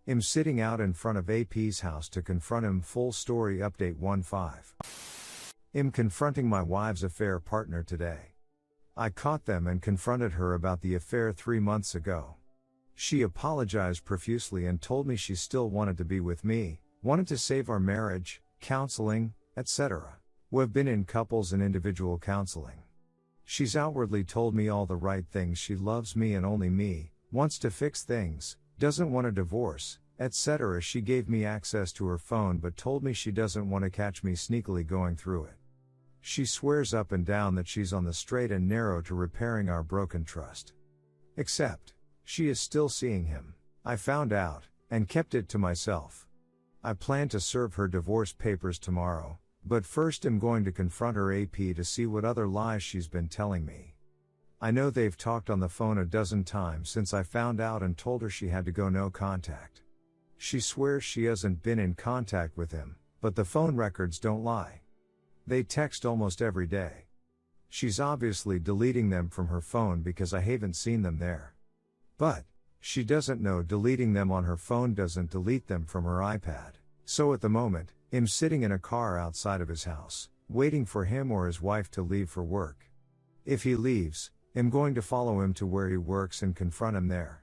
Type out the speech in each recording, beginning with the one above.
I'm sitting out in front of AP's house to confront him. Full story update 1-5. I'm confronting my wife's affair partner today. I caught them and confronted her about the affair 3 months ago. She apologized profusely and told me she still wanted to be with me, wanted to save our marriage, counseling, etc. We've been in couples and individual counseling. She's outwardly told me all the right things. She loves me and only me, wants to fix things, doesn't want a divorce, etc. She gave me access to her phone but told me she doesn't want to catch me sneakily going through it. She swears up and down that she's on the straight and narrow to repairing our broken trust. Except, she is still seeing him. I found out, and kept it to myself. I plan to serve her divorce papers tomorrow, but first I'm going to confront her AP to see what other lies she's been telling me. I know they've talked on the phone a dozen times since I found out and told her she had to go no contact. She swears she hasn't been in contact with him, but the phone records don't lie. They text almost every day. She's obviously deleting them from her phone because I haven't seen them there. But, she doesn't know deleting them on her phone doesn't delete them from her iPad. So at the moment, I'm sitting in a car outside of his house, waiting for him or his wife to leave for work. If he leaves, I'm going to follow him to where he works and confront him there.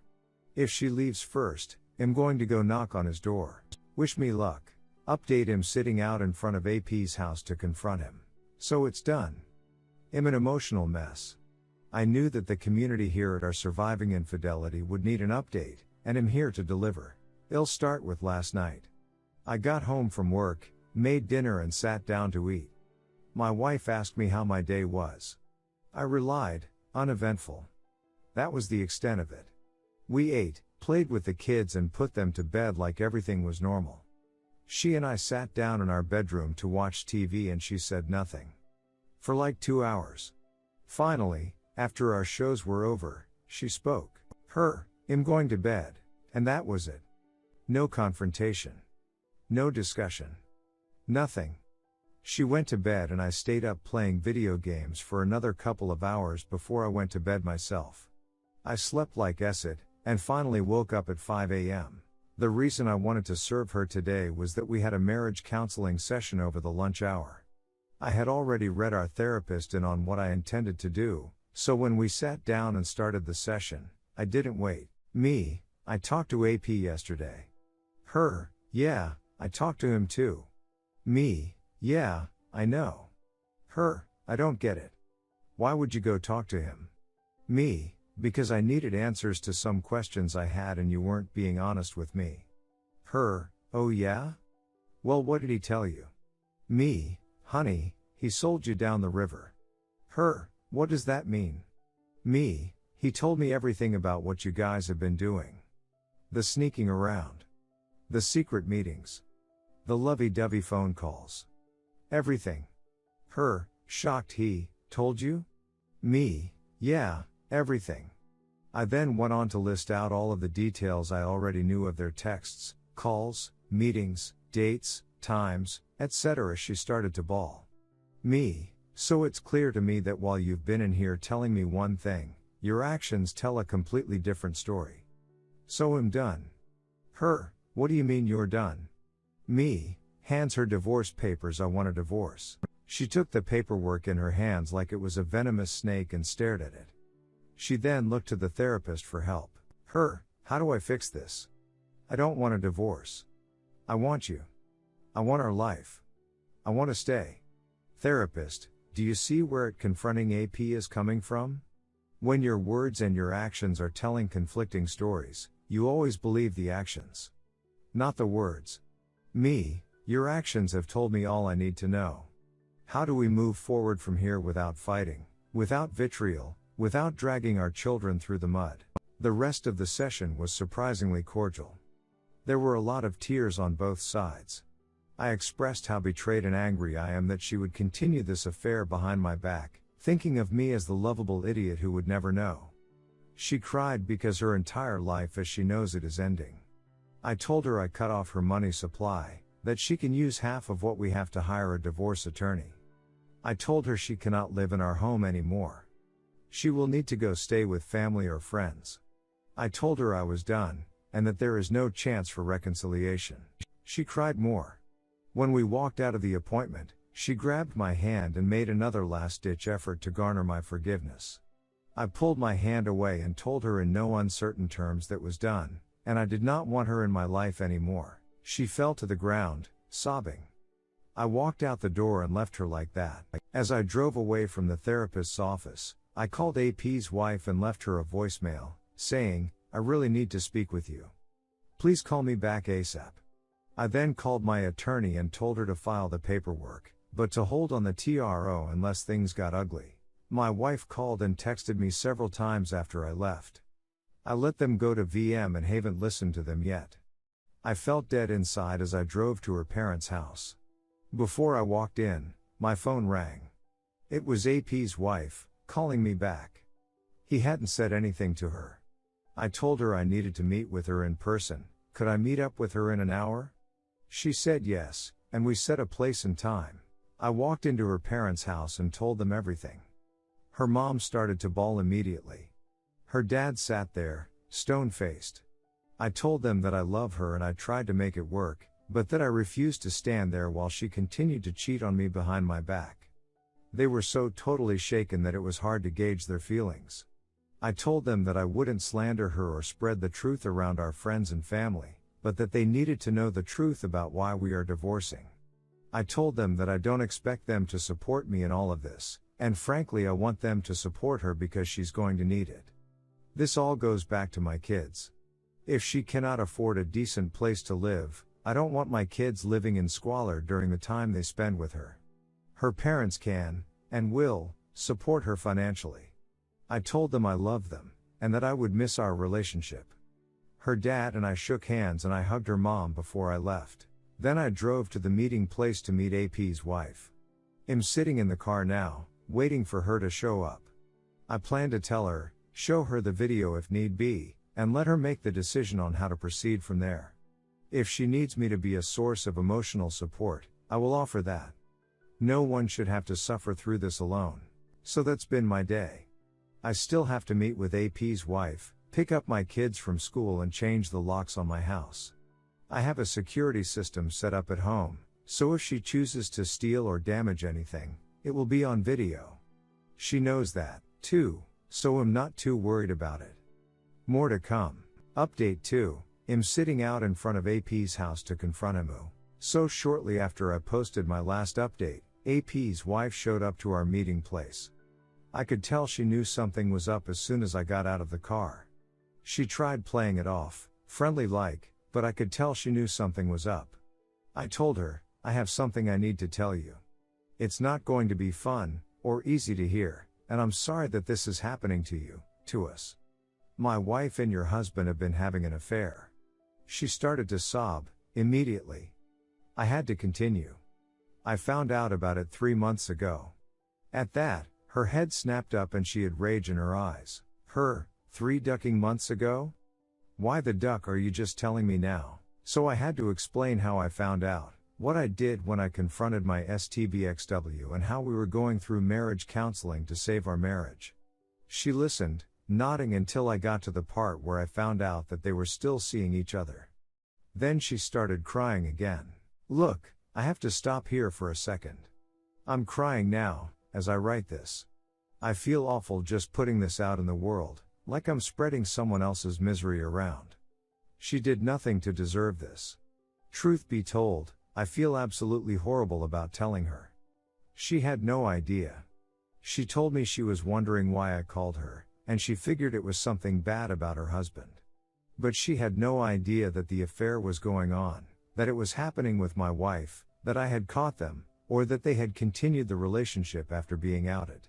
If she leaves first, I'm going to go knock on his door. Wish me luck. Update. Him sitting out in front of AP's house to confront him. So it's done. I'm an emotional mess. I knew that the community here at our Surviving Infidelity would need an update, and I'm here to deliver. It'll start with last night. I got home from work, made dinner and sat down to eat. My wife asked me how my day was. I relied, uneventful. That was the extent of it. We ate, played with the kids and put them to bed like everything was normal. She and I sat down in our bedroom to watch TV and she said nothing. For like 2 hours. Finally, after our shows were over, she spoke. I'm going to bed. And that was it. No confrontation. No discussion. Nothing. She went to bed and I stayed up playing video games for another couple of hours before I went to bed myself. I slept like acid, and finally woke up at 5 a.m. The reason I wanted to serve her today was that we had a marriage counseling session over the lunch hour. I had already read our therapist in on what I intended to do, so when we sat down and started the session, I didn't wait. I talked to AP yesterday. Yeah, I talked to him too. Yeah, I know. I don't get it. Why would you go talk to him? Because I needed answers to some questions I had and you weren't being honest with me. Oh yeah? Well, what did he tell you? Honey, he sold you down the river. What does that mean? He told me everything about what you guys have been doing. The sneaking around. The secret meetings. The lovey-dovey phone calls. Everything. Shocked. He told you? Yeah, everything. I then went on to list out all of the details I already knew of their texts, calls, meetings, dates, times, etc. She started to bawl. So it's clear to me that while you've been in here telling me one thing, your actions tell a completely different story. So I'm done. What do you mean you're done? Hands her divorce papers. I want a divorce. She took the paperwork in her hands like it was a venomous snake and stared at it. She then looked to the therapist for help. How do I fix this? I don't want a divorce. I want you. I want our life. I want to stay. Therapist, do you see where confronting AP is coming from? When your words and your actions are telling conflicting stories, you always believe the actions. Not the words. Your actions have told me all I need to know. How do we move forward from here without fighting, without vitriol, without dragging our children through the mud? The rest of the session was surprisingly cordial. There were a lot of tears on both sides. I expressed how betrayed and angry I am that she would continue this affair behind my back, thinking of me as the lovable idiot who would never know. She cried because her entire life as she knows it is ending. I told her I cut off her money supply, that she can use half of what we have to hire a divorce attorney. I told her she cannot live in our home anymore. She will need to go stay with family or friends. I told her I was done, and that there is no chance for reconciliation. She cried more. When we walked out of the appointment, she grabbed my hand and made another last-ditch effort to garner my forgiveness. I pulled my hand away and told her in no uncertain terms that was done, and I did not want her in my life anymore. She fell to the ground, sobbing. I walked out the door and left her like that. As I drove away from the therapist's office, I called AP's wife and left her a voicemail, saying, "I really need to speak with you. Please call me back ASAP." I then called my attorney and told her to file the paperwork, but to hold on the TRO unless things got ugly. My wife called and texted me several times after I left. I let them go to VM and haven't listened to them yet. I felt dead inside as I drove to her parents' house. Before I walked in, my phone rang. It was AP's wife, calling me back. He hadn't said anything to her. I told her I needed to meet with her in person. Could I meet up with her in an hour? She said yes, and we set a place and time. I walked into her parents' house and told them everything. Her mom started to bawl immediately. Her dad sat there, stone-faced. I told them that I love her and I tried to make it work, but that I refused to stand there while she continued to cheat on me behind my back. They were so totally shaken that it was hard to gauge their feelings. I told them that I wouldn't slander her or spread the truth around our friends and family, but that they needed to know the truth about why we are divorcing. I told them that I don't expect them to support me in all of this, and frankly I want them to support her because she's going to need it. This all goes back to my kids. If she cannot afford a decent place to live, I don't want my kids living in squalor during the time they spend with her. Her parents can, and will, support her financially. I told them I loved them, and that I would miss our relationship. Her dad and I shook hands and I hugged her mom before I left. Then I drove to the meeting place to meet AP's wife. I'm sitting in the car now, waiting for her to show up. I plan to tell her, show her the video if need be, and let her make the decision on how to proceed from there. If she needs me to be a source of emotional support, I will offer that. No one should have to suffer through this alone. So that's been my day. I still have to meet with AP's wife, pick up my kids from school and change the locks on my house. I have a security system set up at home, so if she chooses to steal or damage anything, it will be on video. She knows that, too, so I'm not too worried about it. More to come. Update 2. I'm sitting out in front of AP's house to confront him. So shortly after I posted my last update, AP's wife showed up to our meeting place. I could tell she knew something was up as soon as I got out of the car. She tried playing it off, friendly like, but I could tell she knew something was up. I told her, I have something I need to tell you. It's not going to be fun, or easy to hear, and I'm sorry that this is happening to you, to us. My wife and your husband have been having an affair. She started to sob, immediately. I had to continue. I found out about it 3 months ago. At that, her head snapped up and she had rage in her eyes. 3 ducking months ago? Why the duck are you just telling me now? So I had to explain how I found out, what I did when I confronted my STBXW and how we were going through marriage counseling to save our marriage. She listened, nodding until I got to the part where I found out that they were still seeing each other. Then she started crying again. Look, I have to stop here for a second. I'm crying now, as I write this. I feel awful just putting this out in the world, like I'm spreading someone else's misery around. She did nothing to deserve this. Truth be told, I feel absolutely horrible about telling her. She had no idea. She told me she was wondering why I called her, and she figured it was something bad about her husband. But she had no idea that the affair was going on, that it was happening with my wife, that I had caught them, or that they had continued the relationship after being outed.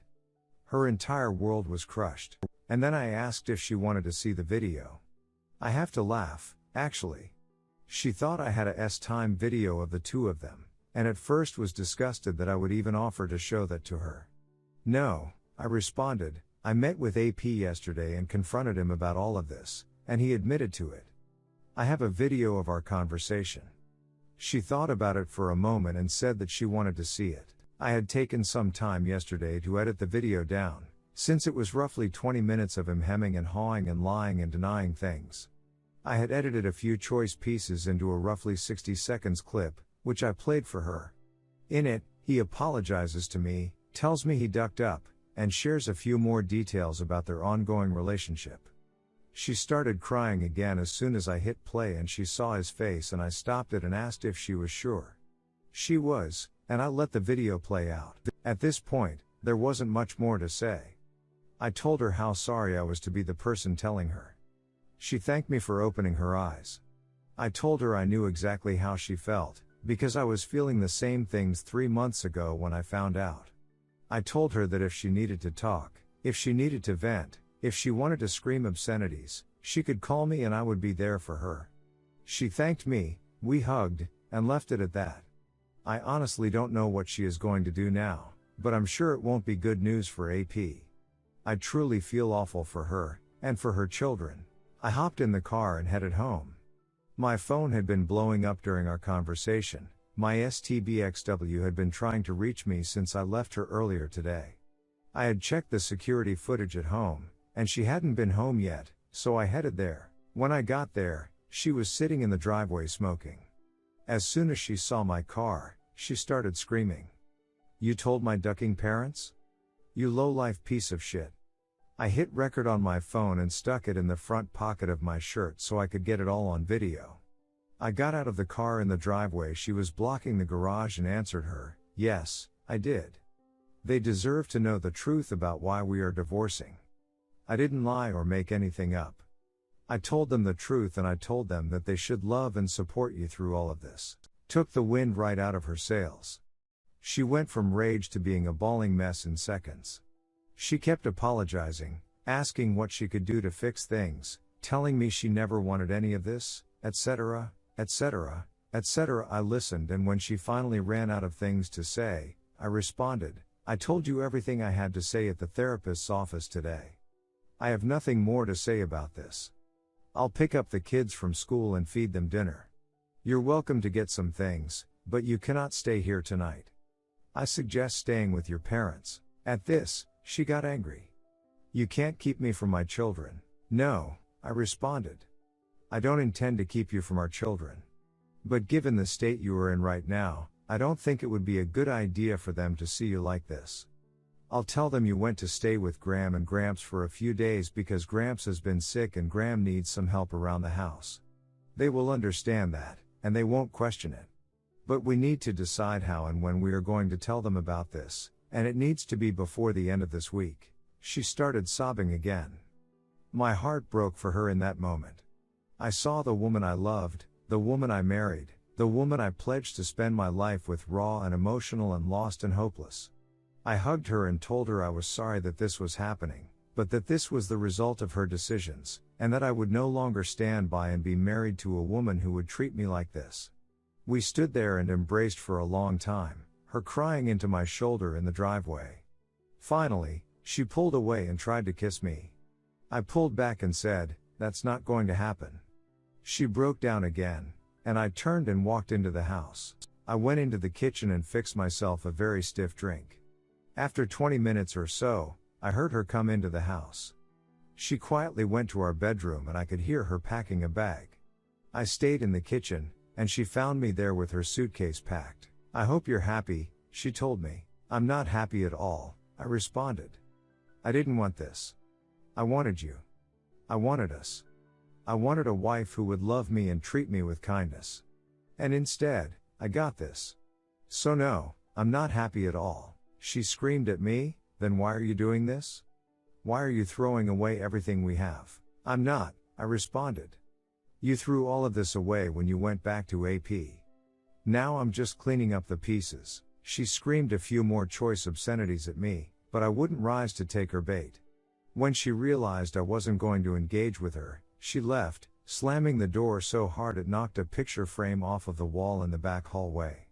Her entire world was crushed. And then I asked if she wanted to see the video. I have to laugh, actually. She thought I had a S-time video of the two of them, and at first was disgusted that I would even offer to show that to her. No, I responded, I met with AP yesterday and confronted him about all of this, and he admitted to it. I have a video of our conversation. She thought about it for a moment and said that she wanted to see it. I had taken some time yesterday to edit the video down, since it was roughly 20 minutes of him hemming and hawing and lying and denying things. I had edited a few choice pieces into a roughly 60 seconds clip, which I played for her. In it, he apologizes to me, tells me he ducked up, and shares a few more details about their ongoing relationship. She started crying again as soon as I hit play and she saw his face, and I stopped it and asked if she was sure. She was, and I let the video play out. At this point, there wasn't much more to say. I told her how sorry I was to be the person telling her. She thanked me for opening her eyes. I told her I knew exactly how she felt, because I was feeling the same things 3 months ago when I found out. I told her that if she needed to talk, if she needed to vent, if she wanted to scream obscenities, she could call me and I would be there for her. She thanked me, we hugged, and left it at that. I honestly don't know what she is going to do now, but I'm sure it won't be good news for AP. I truly feel awful for her, and for her children. I hopped in the car and headed home. My phone had been blowing up during our conversation. My STBXW had been trying to reach me since I left her earlier today. I had checked the security footage at home, and she hadn't been home yet, so I headed there. When I got there, she was sitting in the driveway smoking. As soon as she saw my car, she started screaming. "You told my ducking parents? You low-life piece of shit." I hit record on my phone and stuck it in the front pocket of my shirt so I could get it all on video. I got out of the car in the driveway she was blocking the garage and answered her, "Yes, I did. They deserve to know the truth about why we are divorcing. I didn't lie or make anything up. I told them the truth, and I told them that they should love and support you through all of this." Took the wind right out of her sails. She went from rage to being a bawling mess in seconds. She kept apologizing, asking what she could do to fix things, telling me she never wanted any of this, etc., etc., etc. I listened, and when she finally ran out of things to say, I responded, "I told you everything I had to say at the therapist's office today. I have nothing more to say about this. I'll pick up the kids from school and feed them dinner. You're welcome to get some things, but you cannot stay here tonight. I suggest staying with your parents." At this, she got angry. "You can't keep me from my children." "No," I responded. "I don't intend to keep you from our children. But given the state you are in right now, I don't think it would be a good idea for them to see you like this. I'll tell them you went to stay with Graham and Gramps for a few days because Gramps has been sick and Graham needs some help around the house. They will understand that, and they won't question it. But we need to decide how and when we are going to tell them about this, and it needs to be before the end of this week." She started sobbing again. My heart broke for her in that moment. I saw the woman I loved, the woman I married, the woman I pledged to spend my life with, raw and emotional and lost and hopeless. I hugged her and told her I was sorry that this was happening, but that this was the result of her decisions, and that I would no longer stand by and be married to a woman who would treat me like this. We stood there and embraced for a long time, her crying into my shoulder in the driveway. Finally, she pulled away and tried to kiss me. I pulled back and said, "That's not going to happen." She broke down again, and I turned and walked into the house. I went into the kitchen and fixed myself a very stiff drink. After 20 minutes or so, I heard her come into the house. She quietly went to our bedroom and I could hear her packing a bag. I stayed in the kitchen, and she found me there with her suitcase packed. "I hope you're happy," she told me. "I'm not happy at all," I responded. "I didn't want this. I wanted you. I wanted us. I wanted a wife who would love me and treat me with kindness. And instead, I got this. So no, I'm not happy at all." She screamed at me, "Then why are you doing this? Why are you throwing away everything we have?" "I'm not," I responded. "You threw all of this away when you went back to AP. Now I'm just cleaning up the pieces." She screamed a few more choice obscenities at me, but I wouldn't rise to take her bait. When she realized I wasn't going to engage with her, she left, slamming the door so hard it knocked a picture frame off of the wall in the back hallway.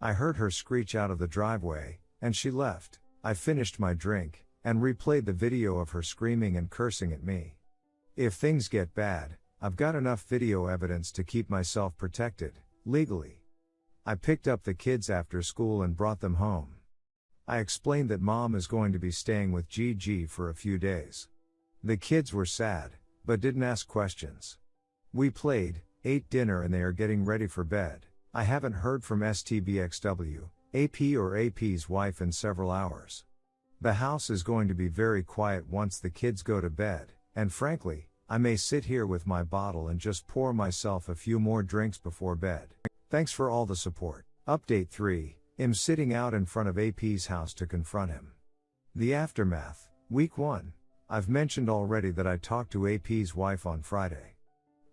I heard her screech out of the driveway, and she left. I finished my drink, and replayed the video of her screaming and cursing at me. If things get bad, I've got enough video evidence to keep myself protected, legally. I picked up the kids after school and brought them home. I explained that Mom is going to be staying with Gigi for a few days. The kids were sad, but didn't ask questions. We played, ate dinner, and they are getting ready for bed. I haven't heard from STBXW, AP or AP's wife in several hours. The house is going to be very quiet once the kids go to bed, and frankly, I may sit here with my bottle and just pour myself a few more drinks before bed. Thanks for all the support. Update 3, I'm sitting out in front of AP's house to confront him. The aftermath, week 1. I've mentioned already that I talked to AP's wife on Friday.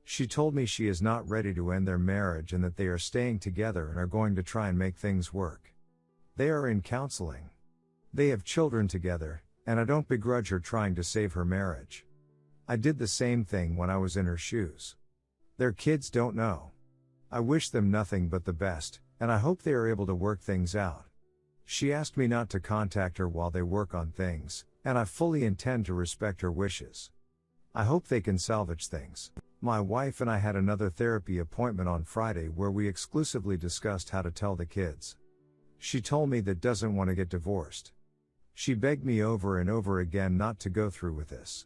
She told me she is not ready to end their marriage and that they are staying together and are going to try and make things work. They are in counseling. They have children together, and I don't begrudge her trying to save her marriage. I did the same thing when I was in her shoes. Their kids don't know. I wish them nothing but the best, and I hope they are able to work things out. She asked me not to contact her while they work on things, and I fully intend to respect her wishes. I hope they can salvage things. My wife and I had another therapy appointment on Friday where we exclusively discussed how to tell the kids. She told me that doesn't want to get divorced. She begged me over and over again not to go through with this.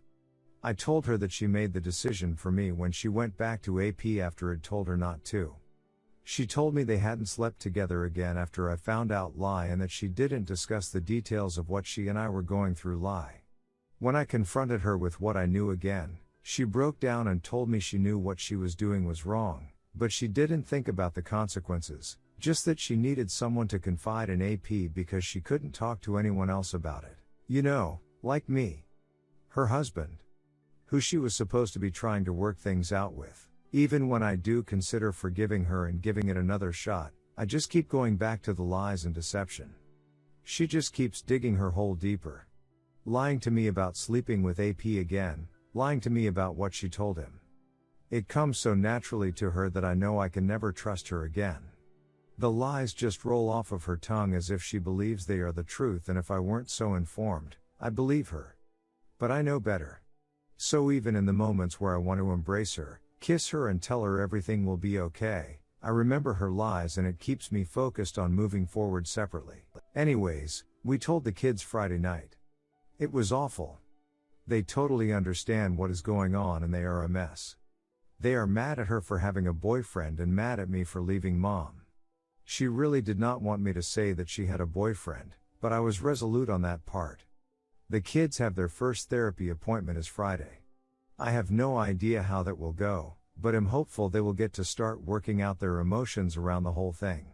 I told her that she made the decision for me when she went back to AP after I'd told her not to. She told me they hadn't slept together again after I found out lie and that she didn't discuss the details of what she and I were going through lie. When I confronted her with what I knew again, she broke down and told me she knew what she was doing was wrong, but she didn't think about the consequences, just that she needed someone to confide in AP because she couldn't talk to anyone else about it. You know, like me. Her husband. Who she was supposed to be trying to work things out with. Even when I do consider forgiving her and giving it another shot, I just keep going back to the lies and deception. She just keeps digging her hole deeper. Lying to me about sleeping with AP again, lying to me about what she told him. It comes so naturally to her that I know I can never trust her again. The lies just roll off of her tongue as if she believes they are the truth, and if I weren't so informed, I'd believe her. But I know better. So even in the moments where I want to embrace her, kiss her and tell her everything will be okay, I remember her lies and it keeps me focused on moving forward separately. Anyways, we told the kids Friday night. It was awful. They totally understand what is going on and they are a mess. They are mad at her for having a boyfriend and mad at me for leaving mom. She really did not want me to say that she had a boyfriend, but I was resolute on that part. The kids have their first therapy appointment is Friday. I have no idea how that will go, but am hopeful they will get to start working out their emotions around the whole thing.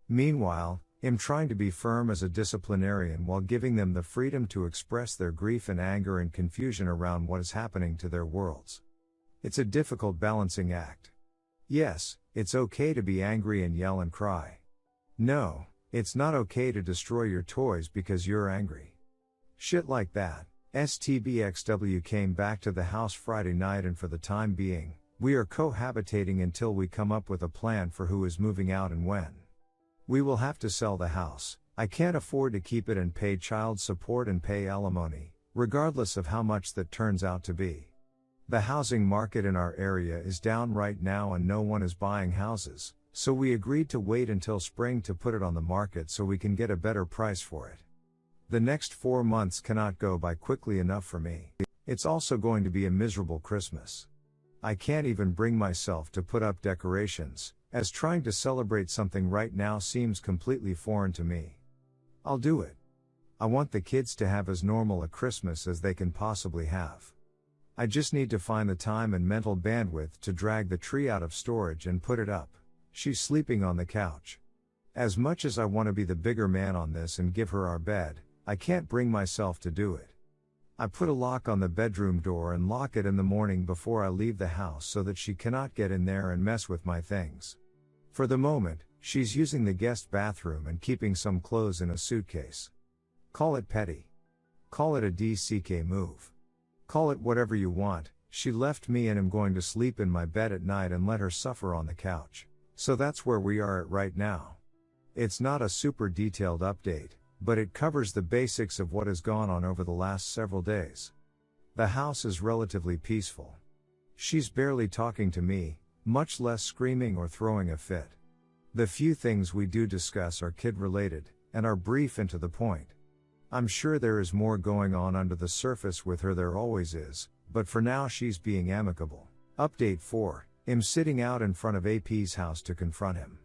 Meanwhile, I'm trying to be firm as a disciplinarian while giving them the freedom to express their grief and anger and confusion around what is happening to their worlds. It's a difficult balancing act. Yes, it's okay to be angry and yell and cry. No, it's not okay to destroy your toys because you're angry. Shit like that. STBXW came back to the house Friday night and for the time being, we are cohabitating until we come up with a plan for who is moving out and when. We will have to sell the house. I can't afford to keep it and pay child support and pay alimony, regardless of how much that turns out to be. The housing market in our area is down right now and no one is buying houses, so we agreed to wait until spring to put it on the market so we can get a better price for it. The next 4 months cannot go by quickly enough for me. It's also going to be a miserable Christmas. I can't even bring myself to put up decorations, as trying to celebrate something right now seems completely foreign to me. I'll do it. I want the kids to have as normal a Christmas as they can possibly have. I just need to find the time and mental bandwidth to drag the tree out of storage and put it up. She's sleeping on the couch. As much as I want to be the bigger man on this and give her our bed, I can't bring myself to do it. I put a lock on the bedroom door and lock it in the morning before I leave the house so that she cannot get in there and mess with my things. For the moment, she's using the guest bathroom and keeping some clothes in a suitcase. Call it petty. Call it a DCK move. Call it whatever you want. She left me and am going to sleep in my bed at night and let her suffer on the couch. So that's where we are at right now. It's not a super detailed update, but it covers the basics of what has gone on over the last several days. The house is relatively peaceful. She's barely talking to me, much less screaming or throwing a fit. The few things we do discuss are kid-related, and are brief and to the point. I'm sure there is more going on under the surface with her, there always is, but for now she's being amicable. Update 4. I'm sitting out in front of AP's house to confront him.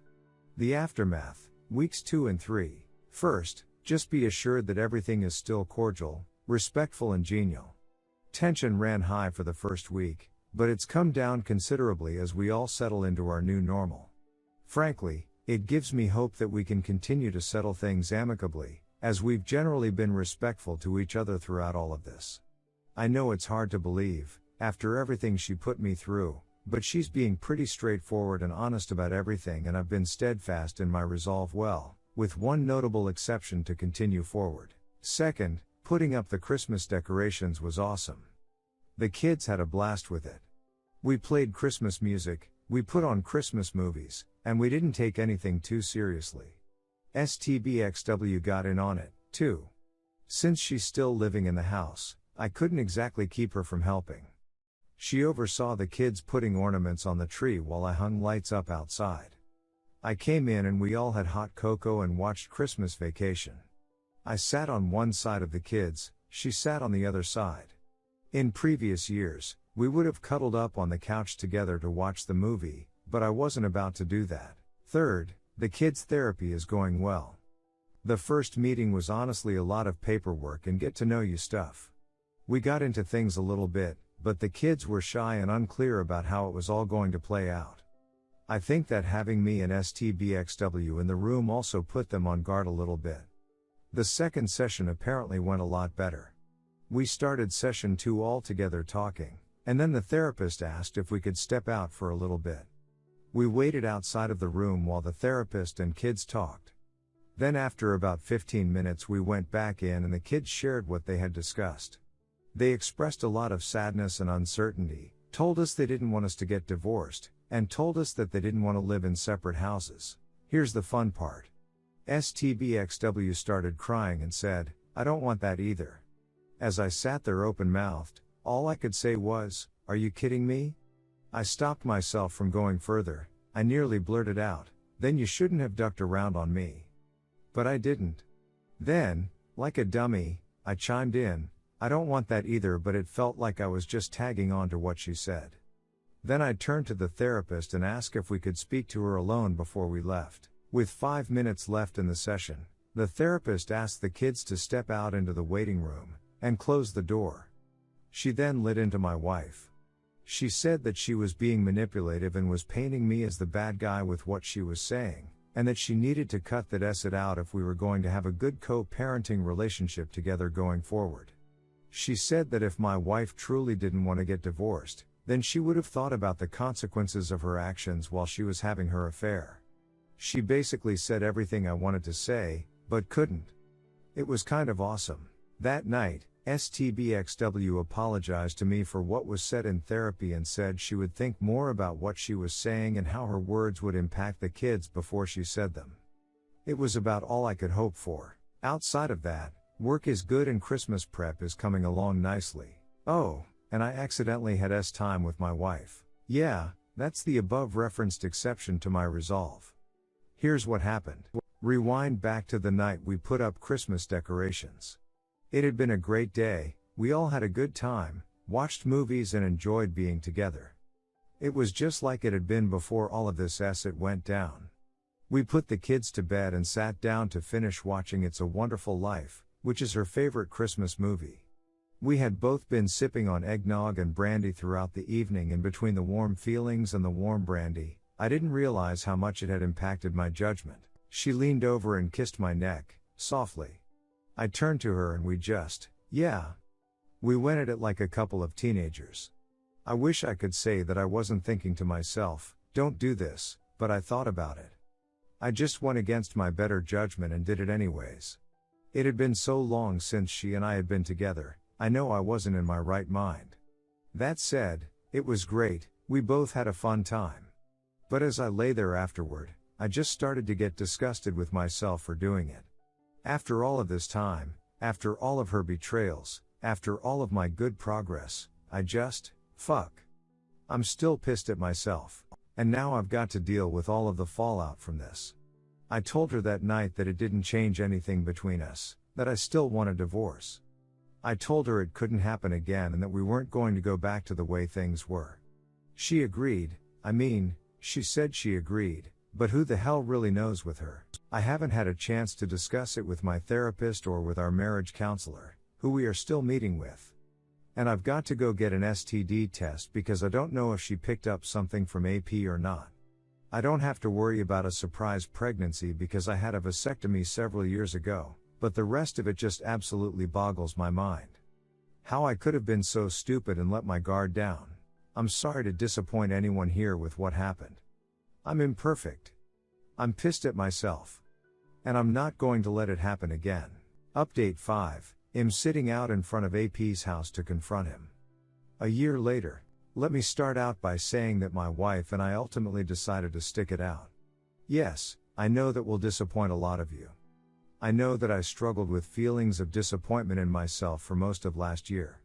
The aftermath, weeks 2 and 3. First, just be assured that everything is still cordial, respectful and genial. Tension ran high for the first week, but it's come down considerably as we all settle into our new normal. Frankly, it gives me hope that we can continue to settle things amicably, as we've generally been respectful to each other throughout all of this. I know it's hard to believe, after everything she put me through, but she's being pretty straightforward and honest about everything, and I've been steadfast in my resolve, well, with one notable exception, to continue forward. Second, putting up the Christmas decorations was awesome. The kids had a blast with it. We played Christmas music, we put on Christmas movies, and we didn't take anything too seriously. STBXW got in on it, too. Since she's still living in the house, I couldn't exactly keep her from helping. She oversaw the kids putting ornaments on the tree while I hung lights up outside. I came in and we all had hot cocoa and watched Christmas Vacation. I sat on one side of the kids, she sat on the other side. In previous years, we would have cuddled up on the couch together to watch the movie, but I wasn't about to do that. Third, the kids' therapy is going well. The first meeting was honestly a lot of paperwork and get to know you stuff. We got into things a little bit, but the kids were shy and unclear about how it was all going to play out. I think that having me and STBXW in the room also put them on guard a little bit. The second session apparently went a lot better. We started session 2 all together talking, and then the therapist asked if we could step out for a little bit. We waited outside of the room while the therapist and kids talked. Then after about 15 minutes we went back in and the kids shared what they had discussed. They expressed a lot of sadness and uncertainty, told us they didn't want us to get divorced, and told us that they didn't want to live in separate houses. Here's the fun part. STBXW started crying and said, "I don't want that either." As I sat there open-mouthed, all I could say was, "Are you kidding me?" I stopped myself from going further. I nearly blurted out, "Then you shouldn't have ducked around on me." But I didn't. Then, like a dummy, I chimed in, "I don't want that either," but it felt like I was just tagging on to what she said. Then I turned to the therapist and asked if we could speak to her alone before we left. With 5 minutes left in the session, the therapist asked the kids to step out into the waiting room and close the door. She then lit into my wife. She said that she was being manipulative and was painting me as the bad guy with what she was saying, and that she needed to cut that it out if we were going to have a good co-parenting relationship together going forward. She said that if my wife truly didn't want to get divorced, then she would have thought about the consequences of her actions while she was having her affair. She basically said everything I wanted to say, but couldn't. It was kind of awesome. That night, STBXW apologized to me for what was said in therapy and said she would think more about what she was saying and how her words would impact the kids before she said them. It was about all I could hope for. Outside of that, work is good and Christmas prep is coming along nicely. Oh, and I accidentally had time with my wife. Yeah, that's the above referenced exception to my resolve. Here's what happened. Rewind back to the night we put up Christmas decorations. It had been a great day, we all had a good time, watched movies and enjoyed being together. It was just like it had been before all of this went down. We put the kids to bed and sat down to finish watching It's a Wonderful Life, which is her favorite Christmas movie. We had both been sipping on eggnog and brandy throughout the evening, and between the warm feelings and the warm brandy, I didn't realize how much it had impacted my judgment. She leaned over and kissed my neck, softly. I turned to her and we went at it like a couple of teenagers. I wish I could say that I wasn't thinking to myself, "Don't do this," but I thought about it. I just went against my better judgment and did it anyways. It had been so long since she and I had been together, I know I wasn't in my right mind. That said, it was great, we both had a fun time. But as I lay there afterward, I just started to get disgusted with myself for doing it. After all of this time, after all of her betrayals, after all of my good progress, I'm still pissed at myself. And now I've got to deal with all of the fallout from this. I told her that night that it didn't change anything between us, that I still want a divorce. I told her it couldn't happen again and that we weren't going to go back to the way things were. She agreed. I mean, she said she agreed, but who the hell really knows with her? I haven't had a chance to discuss it with my therapist or with our marriage counselor, who we are still meeting with. And I've got to go get an STD test because I don't know if she picked up something from AP or not. I don't have to worry about a surprise pregnancy because I had a vasectomy several years ago, but the rest of it just absolutely boggles my mind. How I could have been so stupid and let my guard down. I'm sorry to disappoint anyone here with what happened. I'm imperfect. I'm pissed at myself. And I'm not going to let it happen again. Update 5. I'm sitting out in front of AP's house to confront him. A year later, let me start out by saying that my wife and I ultimately decided to stick it out. Yes, I know that will disappoint a lot of you. I know that I struggled with feelings of disappointment in myself for most of last year.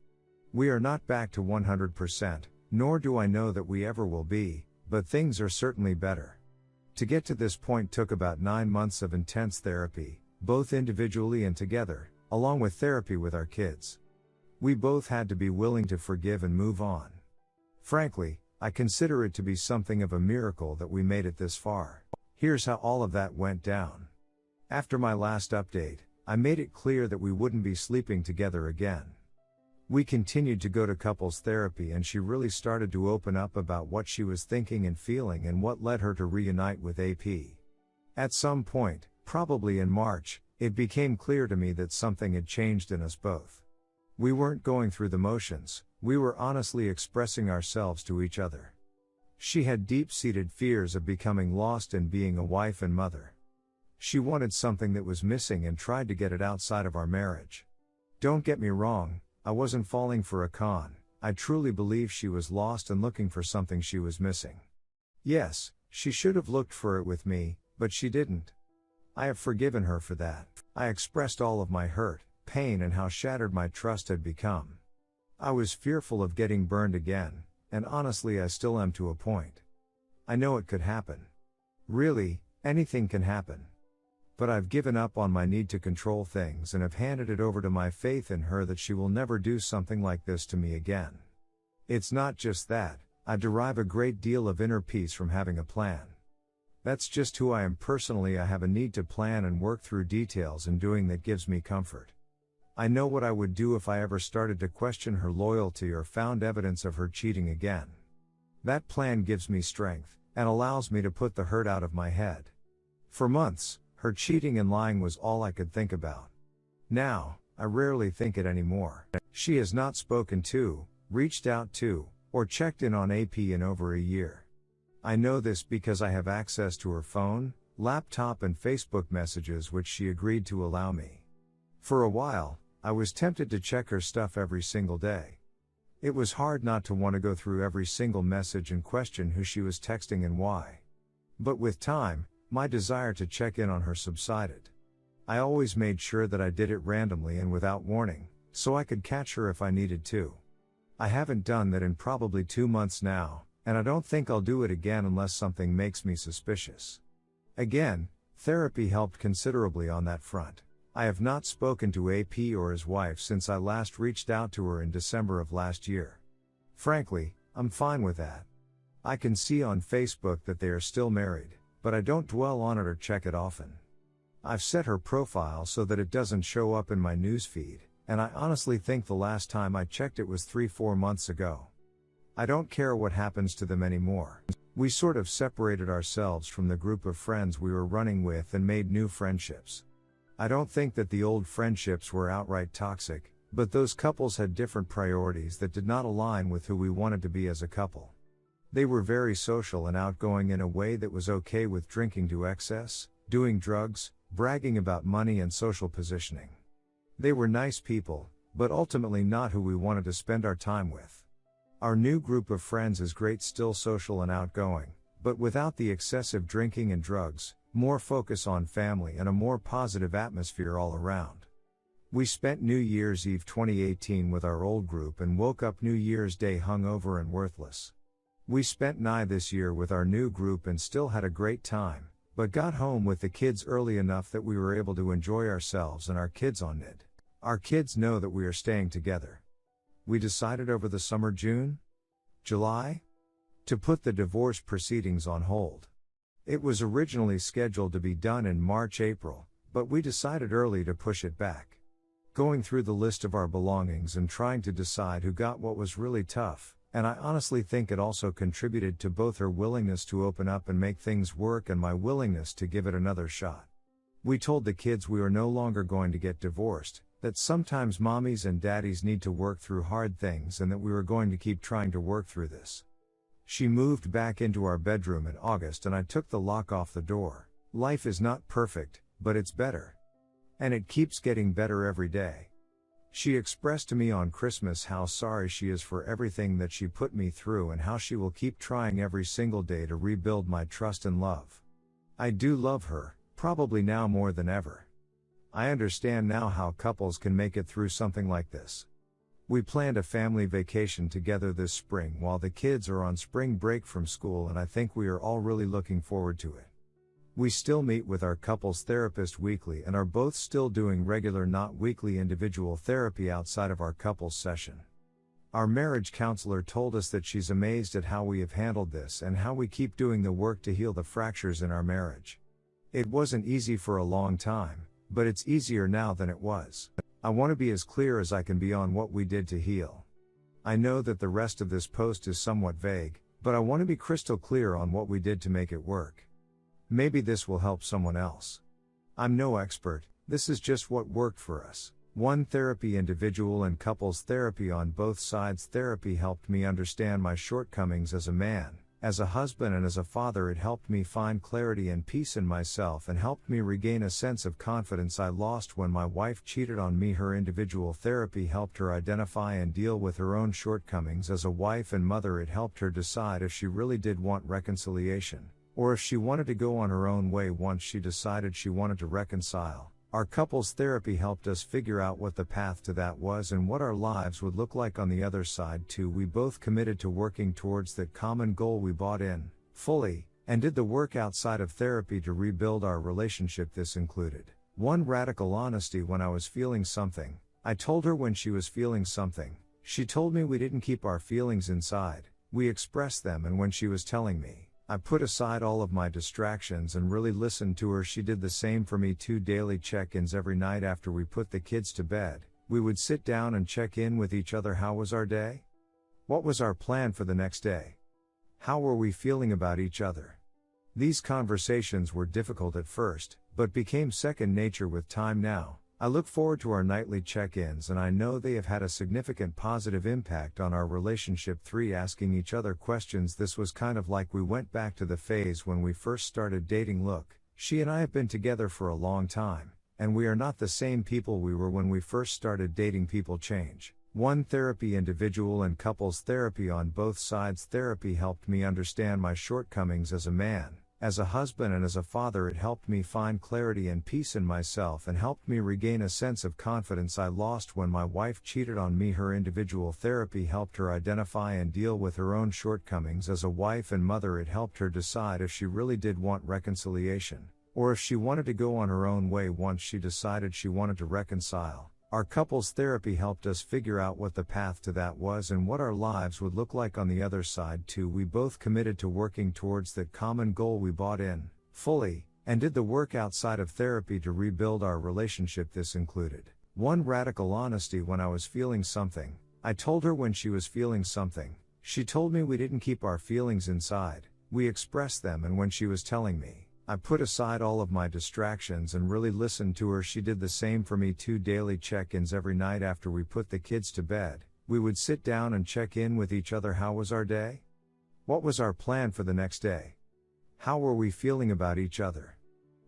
We are not back to 100%, nor do I know that we ever will be, but things are certainly better. To get to this point took about 9 months of intense therapy, both individually and together, along with therapy with our kids. We both had to be willing to forgive and move on. Frankly, I consider it to be something of a miracle that we made it this far. Here's how all of that went down. After my last update, I made it clear that we wouldn't be sleeping together again. We continued to go to couples therapy and she really started to open up about what she was thinking and feeling and what led her to reunite with AP. At some point, probably in March, it became clear to me that something had changed in us both. We weren't going through the motions, we were honestly expressing ourselves to each other. She had deep-seated fears of becoming lost in being a wife and mother. She wanted something that was missing and tried to get it outside of our marriage. Don't get me wrong, I wasn't falling for a con. I truly believe she was lost and looking for something she was missing. Yes, she should have looked for it with me, but she didn't. I have forgiven her for that. I expressed all of my hurt, pain and how shattered my trust had become. I was fearful of getting burned again, and honestly I still am to a point. I know it could happen. Really, anything can happen. But I've given up on my need to control things and have handed it over to my faith in her that she will never do something like this to me again. It's not just that, I derive a great deal of inner peace from having a plan. That's just who I am personally. I have a need to plan and work through details, and doing that gives me comfort. I know what I would do if I ever started to question her loyalty or found evidence of her cheating again. That plan gives me strength, and allows me to put the hurt out of my head. For months, her cheating and lying was all I could think about. Now, I rarely think it anymore. She has not spoken to, reached out to, or checked in on AP in over a year. I know this because I have access to her phone, laptop and Facebook messages which she agreed to allow me. For a while, I was tempted to check her stuff every single day. It was hard not to want to go through every single message and question who she was texting and why. But with time, my desire to check in on her subsided. I always made sure that I did it randomly and without warning, so I could catch her if I needed to. I haven't done that in probably 2 months now, and I don't think I'll do it again unless something makes me suspicious. Again, therapy helped considerably on that front. I have not spoken to AP or his wife since I last reached out to her in December of last year. Frankly, I'm fine with that. I can see on Facebook that they are still married, but I don't dwell on it or check it often. I've set her profile so that it doesn't show up in my newsfeed, and I honestly think the last time I checked it was 3-4 months ago. I don't care what happens to them anymore. We sort of separated ourselves from the group of friends we were running with and made new friendships. I don't think that the old friendships were outright toxic, but those couples had different priorities that did not align with who we wanted to be as a couple. They were very social and outgoing in a way that was okay with drinking to excess, doing drugs, bragging about money and social positioning. They were nice people, but ultimately not who we wanted to spend our time with. Our new group of friends is great, still social and outgoing, but without the excessive drinking and drugs, more focus on family and a more positive atmosphere all around. We spent New Year's Eve 2018 with our old group and woke up New Year's Day hungover and worthless. We spent Nye this year with our new group and still had a great time, but got home with the kids early enough that we were able to enjoy ourselves and our kids on it. Our kids know that we are staying together. We decided over the summer, June? July? to put the divorce proceedings on hold. It was originally scheduled to be done in March-April, but we decided early to push it back. Going through the list of our belongings and trying to decide who got what was really tough, and I honestly think it also contributed to both her willingness to open up and make things work and my willingness to give it another shot. We told the kids we were no longer going to get divorced, that sometimes mommies and daddies need to work through hard things and that we were going to keep trying to work through this. She moved back into our bedroom in August and I took the lock off the door. Life is not perfect, but it's better. And it keeps getting better every day. She expressed to me on Christmas how sorry she is for everything that she put me through and how she will keep trying every single day to rebuild my trust and love. I do love her, probably now more than ever. I understand now how couples can make it through something like this. We planned a family vacation together this spring while the kids are on spring break from school and I think we are all really looking forward to it. We still meet with our couples therapist weekly and are both still doing regular not weekly individual therapy outside of our couples session. Our marriage counselor told us that she's amazed at how we have handled this and how we keep doing the work to heal the fractures in our marriage. It wasn't easy for a long time, but it's easier now than it was. I want to be as clear as I can be on what we did to heal. I know that the rest of this post is somewhat vague, but I want to be crystal clear on what we did to make it work. Maybe this will help someone else. I'm no expert, this is just what worked for us. 1. Therapy. Individual and couples therapy on both sides. Therapy helped me understand my shortcomings as a man, as a husband and as a father. It helped me find clarity and peace in myself and helped me regain a sense of confidence I lost when my wife cheated on me. Her individual therapy helped her identify and deal with her own shortcomings as a wife and mother. It helped her decide if she really did want reconciliation, or if she wanted to go on her own way once she decided she wanted to reconcile. Our couples therapy helped us figure out what the path to that was and what our lives would look like on the other side too. We both committed to working towards that common goal. We bought in, fully, and did the work outside of therapy to rebuild our relationship. This included 1. Radical honesty. When I was feeling something, I told her when she was feeling something. She told me we didn't keep our feelings inside, we expressed them, and when she was telling me, I put aside all of my distractions and really listened to her. She did the same for me. 2. Daily check-ins. Every night after we put the kids to bed, we would sit down and check in with each other. How was our day? What was our plan for the next day? How were we feeling about each other? These conversations were difficult at first, but became second nature with time now. I look forward to our nightly check-ins and I know they have had a significant positive impact on our relationship. 3. Asking each other questions. This was kind of like we went back to the phase when we first started dating. Look, she and I have been together for a long time, and we are not the same people we were when we first started dating. People change. 1. Therapy. Individual and couples therapy on both sides. Therapy helped me understand my shortcomings as a man, as a husband and as a father. It helped me find clarity and peace in myself and helped me regain a sense of confidence I lost when my wife cheated on me. Her individual therapy helped her identify and deal with her own shortcomings as a wife and mother. It helped her decide if she really did want reconciliation, or if she wanted to go on her own way once she decided she wanted to reconcile. Our couples therapy helped us figure out what the path to that was and what our lives would look like on the other side too. We both committed to working towards that common goal. We bought in, fully, and did the work outside of therapy to rebuild our relationship. This included 1. Radical honesty. When I was feeling something, I told her when she was feeling something. She told me we didn't keep our feelings inside, we expressed them, and when she was telling me, I put aside all of my distractions and really listened to her. She did the same for me. 2. Daily check-ins. Every night after we put the kids to bed, we would sit down and check in with each other. How was our day? What was our plan for the next day? How were we feeling about each other?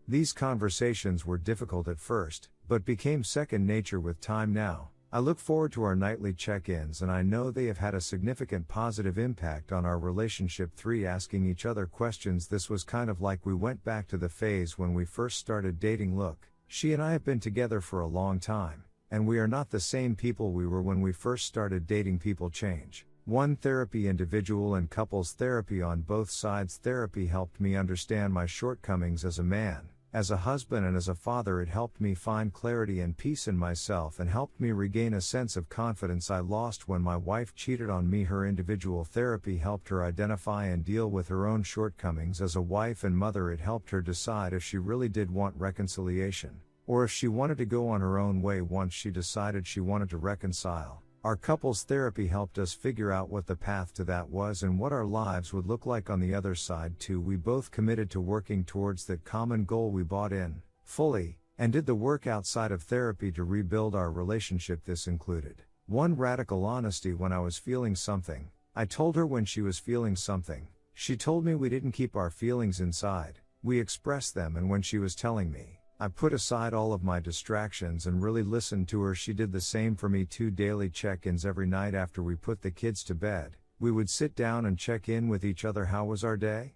These conversations were difficult at first, but became second nature with time now. I look forward to our nightly check-ins and I know they have had a significant positive impact on our relationship. 3. Asking each other questions. This was kind of like we went back to the phase when we first started dating. Look, she and I have been together for a long time, and we are not the same people we were when we first started dating. People change. 1. Therapy. Individual and couples therapy on both sides. Therapy helped me understand my shortcomings as a man, As a husband and as a father, it helped me find clarity and peace in myself and helped me regain a sense of confidence I lost when my wife cheated on me. Her individual therapy helped her identify and deal with her own shortcomings. As a wife and mother, it helped her decide if she really did want reconciliation, or if she wanted to go on her own way once she decided she wanted to reconcile. Our couples therapy helped us figure out what the path to that was and what our lives would look like on the other side too. We both committed to working towards that common goal. We bought in fully and did the work outside of therapy to rebuild our relationship. This included 1. Radical honesty. When I was feeling something, I told her. When she was feeling something, she told me. We didn't keep our feelings inside, we expressed them, and when she was telling me, I put aside all of my distractions and really listened to her. She did the same for me. 2. Daily check-ins. Every night after we put the kids to bed, we would sit down and check in with each other. How was our day?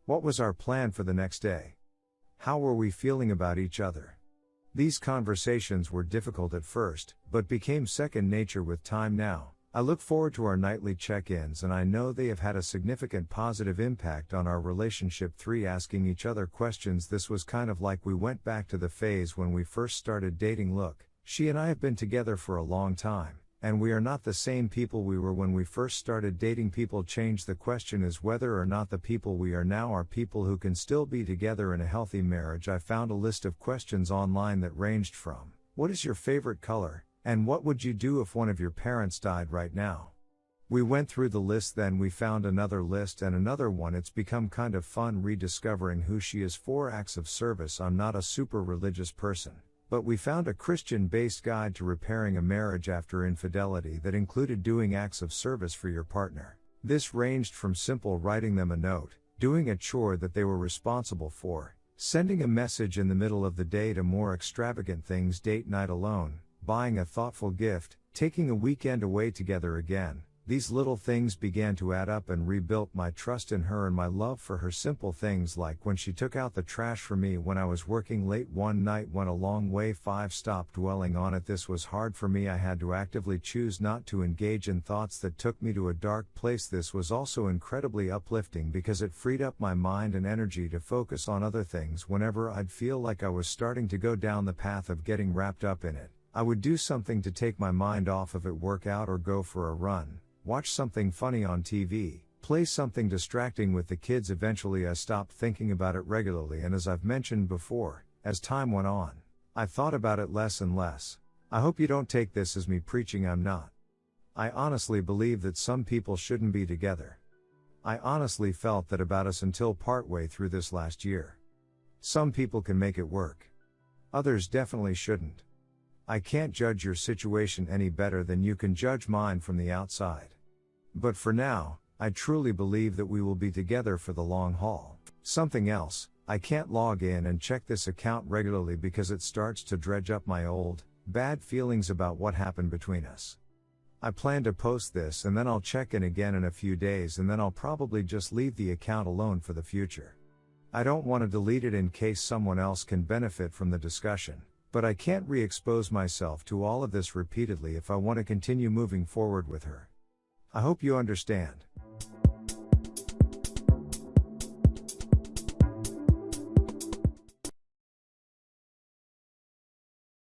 What was our plan for the next day? How were we feeling about each other? These conversations were difficult at first, but became second nature with time. Now, I look forward to our nightly check-ins, and I know they have had a significant positive impact on our relationship. 3. Asking each other questions. This was kind of like we went back to the phase when we first started dating. Look, she and I have been together for a long time, and we are not the same people we were when we first started dating. People change. The question is whether or not the people we are now are people who can still be together in a healthy marriage. I found a list of questions online that ranged from, what is your favorite color? And what would you do if one of your parents died right now? We went through the list, then we found another list and another one. It's become kind of fun rediscovering who she is. 4. Acts of service. I'm not a super religious person, but we found a Christian-based guide to repairing a marriage after infidelity that included doing acts of service for your partner. This ranged from simple writing them a note, doing a chore that they were responsible for, sending a message in the middle of the day, to more extravagant things: date night alone, buying a thoughtful gift, taking a weekend away together again. These little things began to add up and rebuilt my trust in her and my love for her. Simple things like when she took out the trash for me when I was working late one night went a long way. 5. Stop dwelling on it. This was hard for me. I had to actively choose not to engage in thoughts that took me to a dark place. This was also incredibly uplifting because it freed up my mind and energy to focus on other things. Whenever I'd feel like I was starting to go down the path of getting wrapped up in it, I would do something to take my mind off of it: work out or go for a run, watch something funny on TV, play something distracting with the kids. Eventually I stopped thinking about it regularly, and as I've mentioned before, as time went on, I thought about it less and less. I hope you don't take this as me preaching. I'm not. I honestly believe that some people shouldn't be together. I honestly felt that about us until partway through this last year. Some people can make it work. Others definitely shouldn't. I can't judge your situation any better than you can judge mine from the outside. But for now, I truly believe that we will be together for the long haul. Something else, I can't log in and check this account regularly because it starts to dredge up my old, bad feelings about what happened between us. I plan to post this and then I'll check in again in a few days, and then I'll probably just leave the account alone for the future. I don't want to delete it in case someone else can benefit from the discussion. But I can't re-expose myself to all of this repeatedly if I want to continue moving forward with her. I hope you understand.